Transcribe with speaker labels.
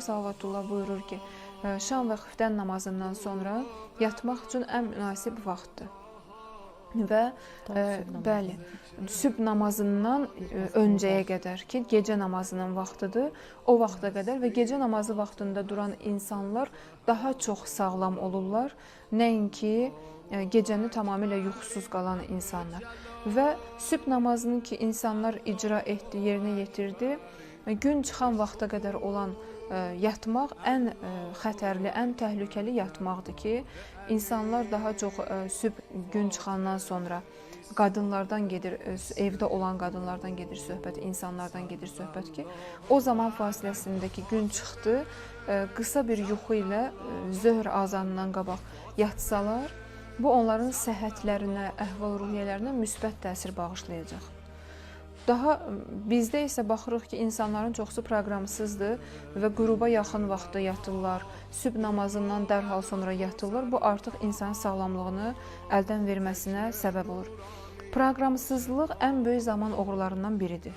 Speaker 1: Salvatullah buyurur ki, şam və xiftən namazından sonra yatmaq üçün ən münasib vaxtdır. Və bəli, sübh namazından öncəyə qədər ki, gecə namazının vaxtıdır, o vaxta qədər və gecə namazı vaxtında duran insanlar daha çox sağlam olurlar, nəinki gecəni tamamilə yuxusuz qalan insanlar. Və sübh namazını ki, insanlar icra etdi, yerinə yetirdi, gün çıxan vaxta qədər olan yatmaq ən xətərli, ən təhlükəli yatmaqdır ki, insanlar daha çox sübh gün çıxandan sonra qadınlardan gedir, evdə olan qadınlardan gedir söhbət, insanlardan gedir söhbət ki, o zaman fasiləsindəki gün çıxdı, qısa bir yuxu ilə zöhr azanından qabaq yatsalar, bu onların səhhətlərinə, əhval-ruhiyyələrinə müsbət təsir bağışlayacaq. Daha bizdə isə baxırıq ki, insanların çoxsu proqramsızdır və qüruba yaxın vaxtda yatırlar, sübh namazından dərhal sonra yatırlar. Bu artıq insan sağlamlığını əldən verməsinə səbəb olur. Proqramsızlıq ən böyük zaman oğrularından biridir.